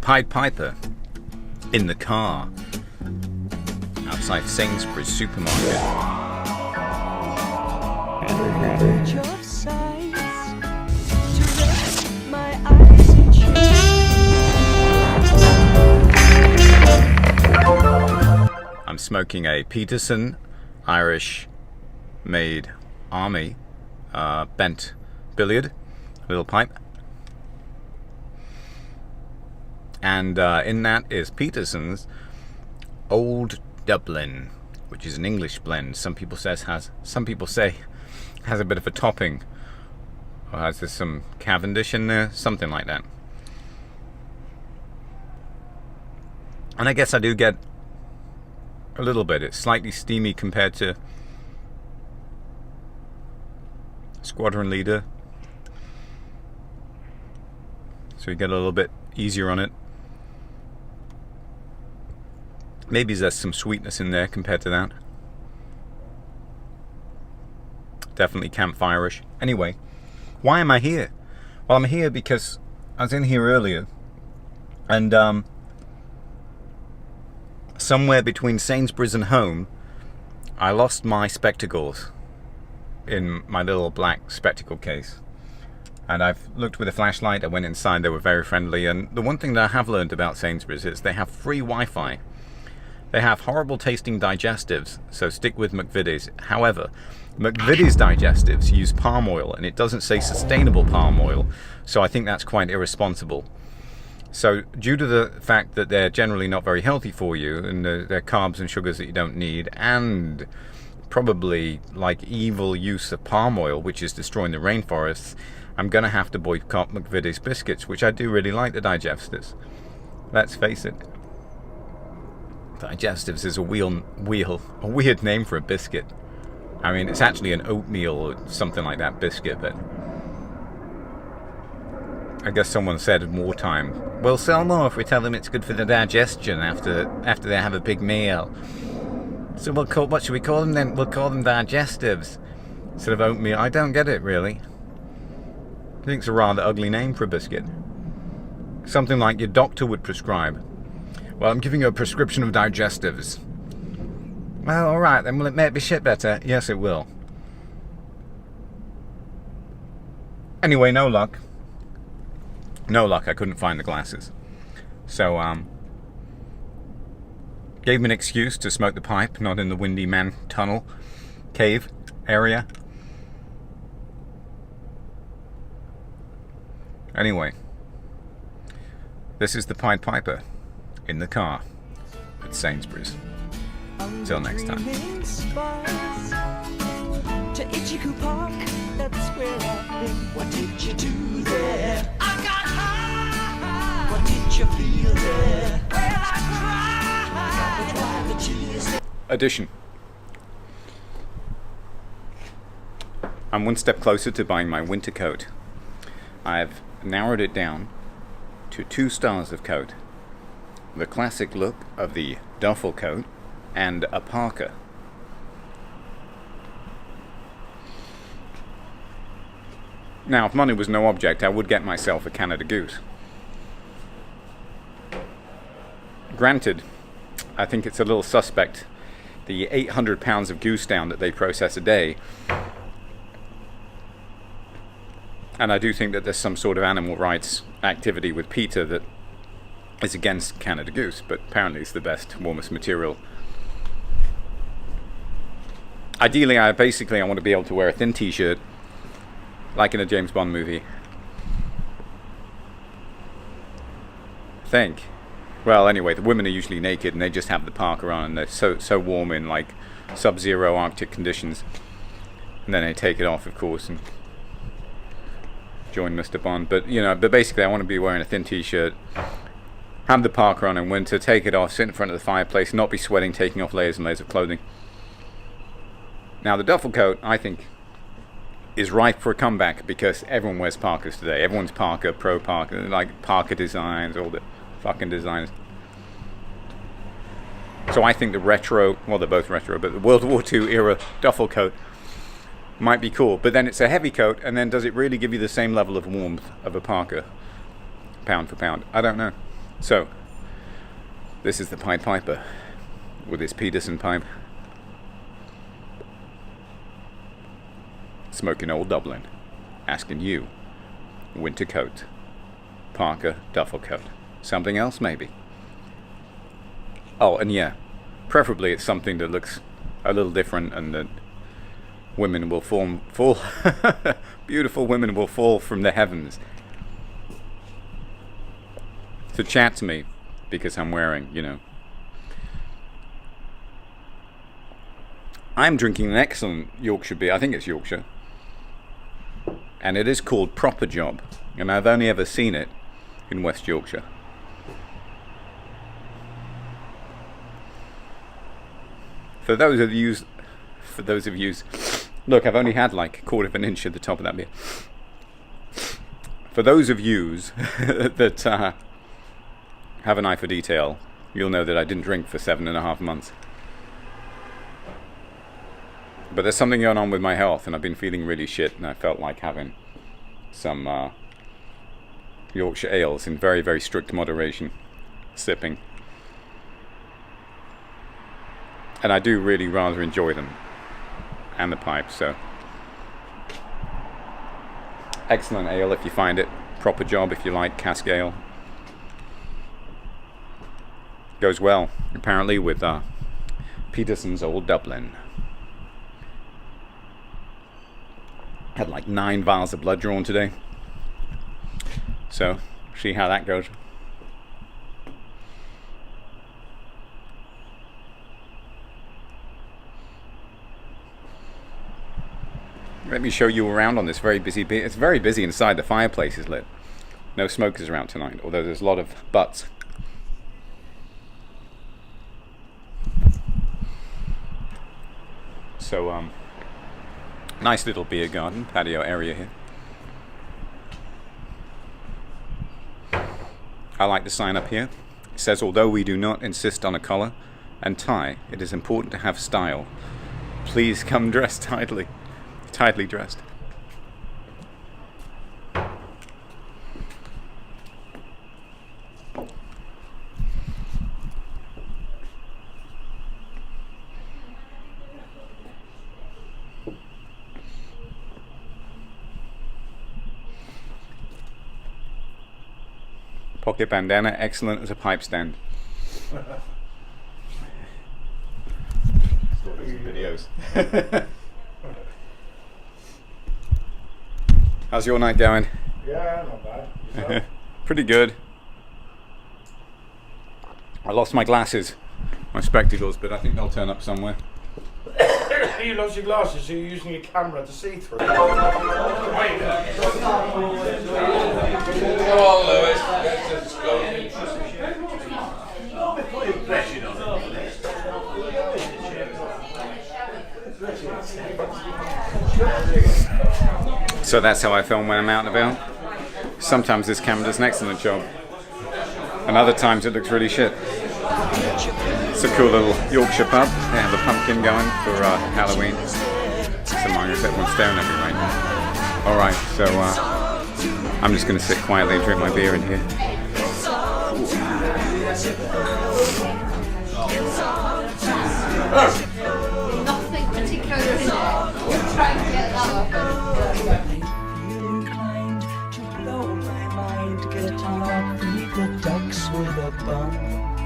Pied Piper in the car outside Sainsbury's supermarket. I'm smoking a Peterson Irishmade Army bent billiard, little pipe. And in that is Peterson's Old Dublin, which is an English blend. Some people say has a bit of a topping, or has there some Cavendish in there, something like that. And I guess I do get a little bit. It's slightly steamy compared to Squadron Leader, so you get a little bit easier on it. Maybe there's some sweetness in there compared to that. Definitely campfire-ish. Anyway, why am I here? Well, I'm here because I was in here earlier, and somewhere between Sainsbury's and home, I lost my spectacles in my little black spectacle case. And I've looked with a flashlight. I went inside, they were very friendly. And the one thing that I have learned about Sainsbury's is they have free Wi-Fi. They have horrible tasting digestives, so stick with McVitie's. However, McVitie's digestives use palm oil, and it doesn't say sustainable palm oil, so I think that's quite irresponsible. So due to the fact that they're generally not very healthy for you, and they're carbs and sugars that you don't need, and probably like evil use of palm oil, which is destroying the rainforests, I'm going to have to boycott McVitie's biscuits, which I do really like the digestives. Let's face it. Digestives is a weird name for a biscuit. I mean, it's actually an oatmeal or something like that biscuit, but I guess someone said in wartime, we'll sell more if we tell them it's good for the digestion after they have a big meal. So what should we call them then? We'll call them digestives instead of oatmeal. I don't get it, really. I think it's a rather ugly name for a biscuit. Something like your doctor would prescribe. Well, I'm giving you a prescription of digestives. Well, alright, then will it make me shit better? Yes, it will. Anyway, no luck. No luck, I couldn't find the glasses. So, gave me an excuse to smoke the pipe, not in the Windy Man Tunnel cave area. Anyway, this is the Pied Piper in the car at Sainsbury's. Till next time. To Ichiku Park, that's where I've been. What did you do there? I got high. What did you feel there? Well, I cried. Addition. I'm one step closer to buying my winter coat. I've narrowed it down to 2 styles of coat. The classic look of the duffel coat and a parka. Now, if money was no object, I would get myself a Canada Goose. Granted, I think it's a little suspect, the 800 pounds of goose down that they process a day. And I do think that there's some sort of animal rights activity with PETA that is against Canada Goose, but apparently it's the best, warmest material. Ideally, I want to be able to wear a thin t-shirt, like in a James Bond movie. I think. Well, anyway, the women are usually naked and they just have the parka on, and they're so warm in like sub-zero Arctic conditions. And then they take it off, of course, and join Mr. Bond. But basically I want to be wearing a thin t-shirt, have the parka on in winter, take it off, sit in front of the fireplace, not be sweating, taking off layers and layers of clothing. Now the duffel coat, I think, is ripe for a comeback because everyone wears parkas today. Everyone's parka, pro parka, like parka designs, all the fucking designs. So I think the retro, well, they're both retro, but the World War II era duffel coat might be cool. But then it's a heavy coat, and then does it really give you the same level of warmth of a parka, pound for pound? I don't know. So, this is the Pied Piper with his Peterson pipe, smoking old Dublin, asking you, winter coat, parka, duffel coat, something else maybe. Oh, and yeah, preferably it's something that looks a little different and that women will fall beautiful women will fall from the heavens to chat to me because I'm wearing, you know. I'm drinking an excellent Yorkshire beer. I think it's Yorkshire. And it is called Proper Job. And I've only ever seen it in West Yorkshire. For those of you, look, I've only had like a quarter of an inch at the top of that beer. For those of yous that have an eye for detail, you'll know that I didn't drink for 7.5 months. But there's something going on with my health, and I've been feeling really shit, and I felt like having some Yorkshire ales in very, very strict moderation, sipping. And I do really rather enjoy them, and the pipe, so. Excellent ale if you find it. Proper Job if you like cask ale. Goes well, apparently, with Peterson's Old Dublin. Had like 9 vials of blood drawn today. So, see how that goes. Let me show you around on this very busy bit. It's very busy inside. The fireplace is lit. No smokers around tonight, although there's a lot of butts. So, nice little beer garden, patio area here. I like the sign up here. It says, although we do not insist on a collar and tie, it is important to have style. Please come dressed tidily dressed. Pocket bandana, excellent as a pipe stand. Still doing some videos. How's your night going? Yeah, not bad. Pretty good. I lost my glasses, my spectacles, but I think they'll turn up somewhere. You lost your glasses, so you're using your camera to see through. Come on, Lewis. Let's go. So that's how I film when I'm out and about. Sometimes this camera does an excellent job, and other times it looks really shit. It's a cool little Yorkshire pub. They have a pumpkin going for Halloween. So long as everyone's staring at me right now. Alright, so I'm just going to sit quietly and drink my beer in here. Nothing particular in there. We'll try and get that up. To blow my mind, get on up, feed the ducks with a bun.